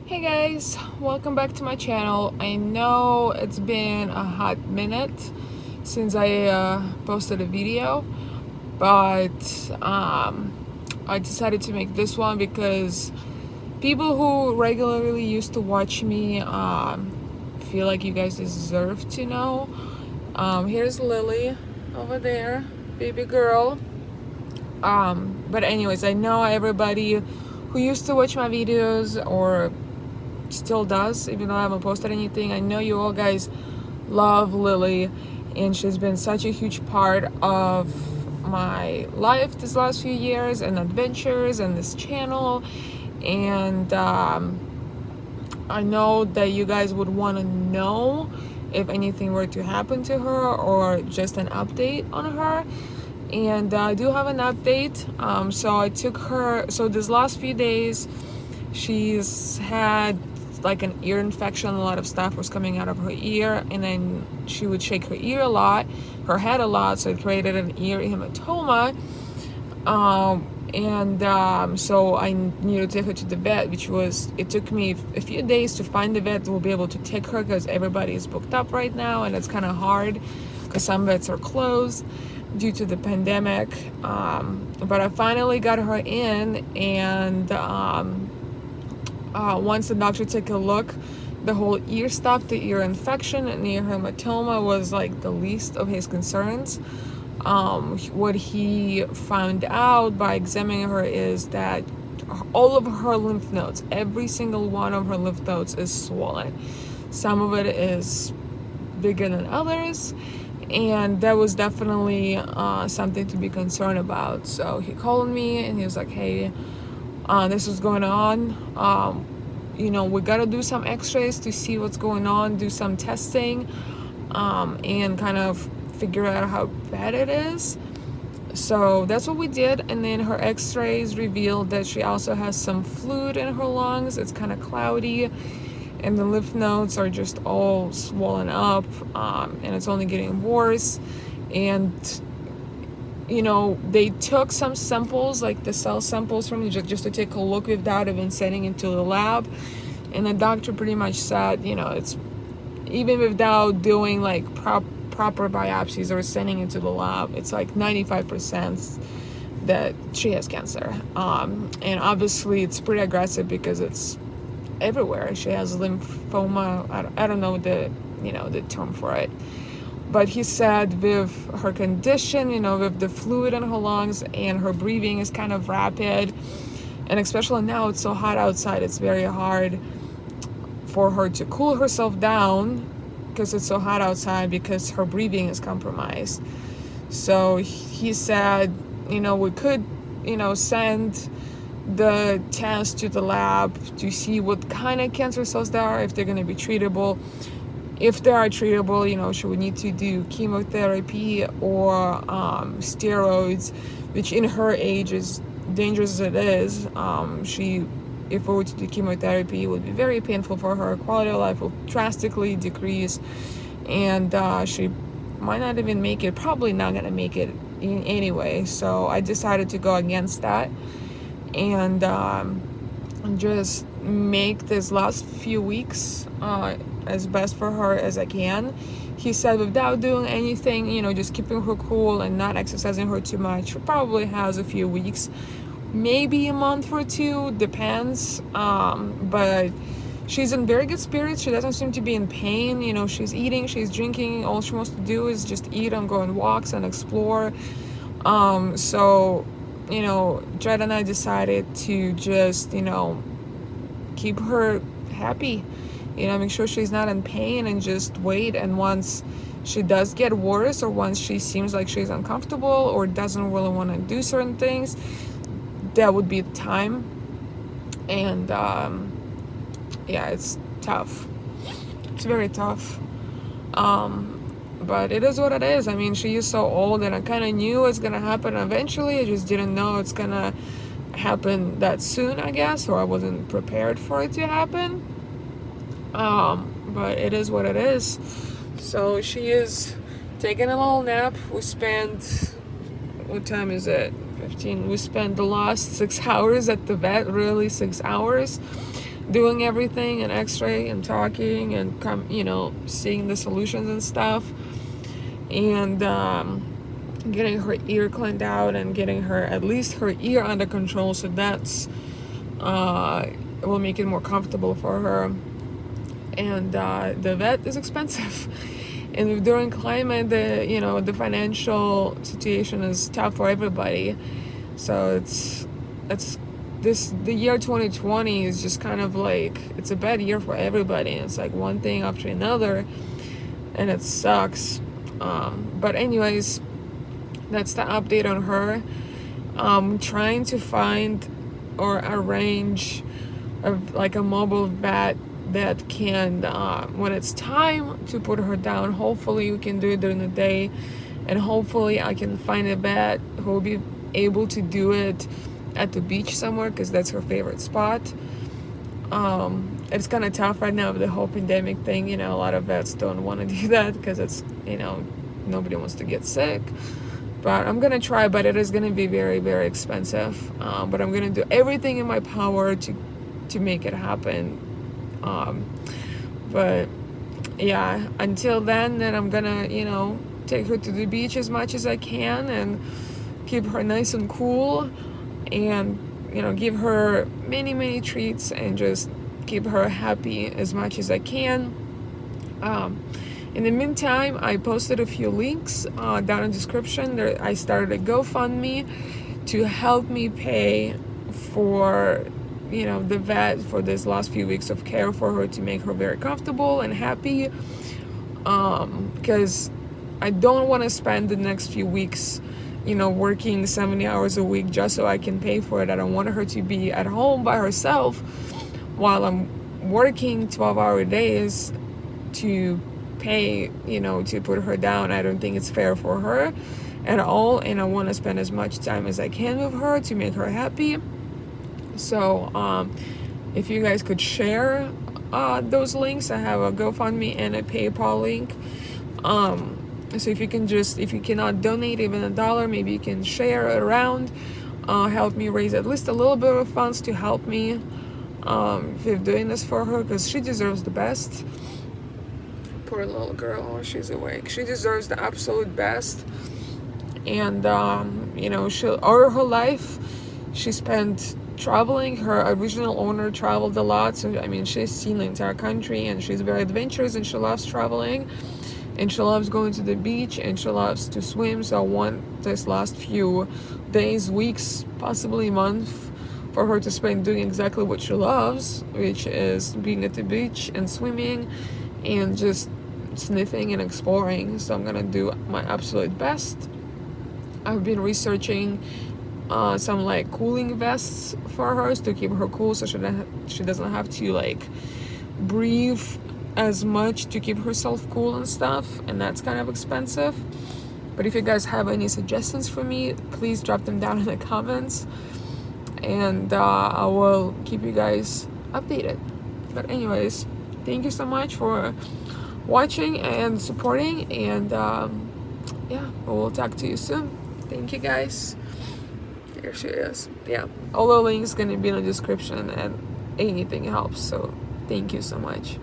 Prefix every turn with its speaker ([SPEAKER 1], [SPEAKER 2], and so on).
[SPEAKER 1] Hey guys, welcome back to my channel. I know it's been a hot minute since I posted a video, but I decided to make this one because people who regularly used to watch me feel like you guys deserve to know. Here's Lily over there, baby girl. But anyways, I know everybody who used to watch my videos or still does, even though I haven't posted anything. I know you all guys love Lily, and she's been such a huge part of my life this last few years and adventures and this channel. And I know that you guys would want to know if anything were to happen to her or just an update on her. And I do have an update. So I took her, so this last few days she's had like an ear infection. A lot of stuff was coming out of her ear, and then she would shake her ear a lot, her head a lot, so it created an ear hematoma. So I needed to take her to the vet, it took me a few days to find the vet that will be able to take her, because everybody is booked up right now, and it's kind of hard because some vets are closed due to the pandemic. But I finally got her in, and once the doctor took a look, the whole ear stuff, the ear infection and ear hematoma was like the least of his concerns. What he found out by examining her is that all of her lymph nodes, every single one of her lymph nodes is swollen. Some of it is bigger than others, and that was definitely something to be concerned about. So he called me and he was like, hey, this is going on. We gotta do some x-rays to see what's going on, do some testing, and kind of figure out how bad it is. So that's what we did, and then her x-rays revealed that she also has some fluid in her lungs. It's kind of cloudy, and the lymph nodes are just all swollen up, and it's only getting worse. And they took some samples, like the cell samples from me, just to take a look without even sending it to the lab. And the doctor pretty much said, it's even without doing like proper biopsies or sending it to the lab, it's like 95% that she has cancer. And obviously it's pretty aggressive because it's everywhere. She has lymphoma. I don't know the term for it. But he said with her condition, with the fluid in her lungs, and her breathing is kind of rapid, and especially now it's so hot outside, it's very hard for her to cool herself down because it's so hot outside, because her breathing is compromised. So he said, we could, send the test to the lab to see what kind of cancer cells there are, if they're going to be treatable. If they are treatable, she would need to do chemotherapy or steroids, which in her age, is dangerous as it is. If we were to do chemotherapy, it would be very painful for her. Quality of life will drastically decrease, and she might not even make it, probably not going to make it anyway. So I decided to go against that and just make this last few weeks as best for her as I can. He said without doing anything, just keeping her cool and not exercising her too much, she probably has a few weeks, maybe a month or two, depends. But she's in very good spirits. She doesn't seem to be in pain. She's eating, she's drinking. All she wants to do is just eat and go on walks and explore. So Jed and I decided to just keep her happy, make sure she's not in pain, and just wait. And once she does get worse, or once she seems like she's uncomfortable or doesn't really want to do certain things, that would be the time. And it's tough. It's very tough. But it is what it is. I mean, she is so old, and I kind of knew it's gonna happen eventually. I just didn't know it's gonna happen that soon, I guess, or I wasn't prepared for it to happen. But it is what it is. So she is taking a little nap. We spent, what time is it? 15. We spent the last 6 hours at the vet, really 6 hours. doing everything and x-ray and talking and seeing the solutions and stuff, and getting her ear cleaned out and getting her at least her ear under control, so that's will make it more comfortable for her. And the vet is expensive. And during climate, the financial situation is tough for everybody. So the year 2020 is just kind of like, it's a bad year for everybody. It's like one thing after another, and it sucks. But anyways, that's the update on her. Trying to find or arrange like a mobile vet that can, when it's time to put her down, hopefully we can do it during the day, and hopefully I can find a vet who will be able to do it at the beach somewhere, because that's her favorite spot. It's kind of tough right now with the whole pandemic thing. A lot of vets don't want to do that because it's, nobody wants to get sick. But I'm gonna try, but it is gonna be very, very expensive. But I'm gonna do everything in my power to make it happen. But yeah, until then I'm gonna, take her to the beach as much as I can and keep her nice and cool, and, give her many, many treats and just keep her happy as much as I can. In the meantime, I posted a few links down in the description. I started a GoFundMe to help me pay for, the vet for this last few weeks of care for her, to make her very comfortable and happy. Because I don't want to spend the next few weeks, working 70 hours a week just so I can pay for it. I don't want her to be at home by herself while I'm working 12-hour days to pay, to put her down. I don't think it's fair for her at all, and I want to spend as much time as I can with her to make her happy. So if you guys could share those links, I have a GoFundMe and a PayPal link. So if you cannot donate even $1, maybe you can share it around, help me raise at least a little bit of funds to help me if you're doing this for her, because she deserves the best. Poor little girl, she's awake. She deserves the absolute best. And all her life she spent traveling. Her original owner traveled a lot, so she's seen the entire country, and she's very adventurous, and she loves traveling, and she loves going to the beach, and she loves to swim. So I want this last few days, weeks, possibly month, for her to spend doing exactly what she loves, which is being at the beach and swimming and just sniffing and exploring. So I'm gonna do my absolute best. I've been researching some like cooling vests for her to keep her cool, so she doesn't have to breathe as much to keep herself cool and stuff, and that's kind of expensive. But if you guys have any suggestions for me, please drop them down in the comments, and I will keep you guys updated. But anyways, thank you so much for watching and supporting, and yeah, we'll talk to you soon. Thank you guys. Here she is. Yeah, all the links gonna be in the description, and anything helps, so thank you so much.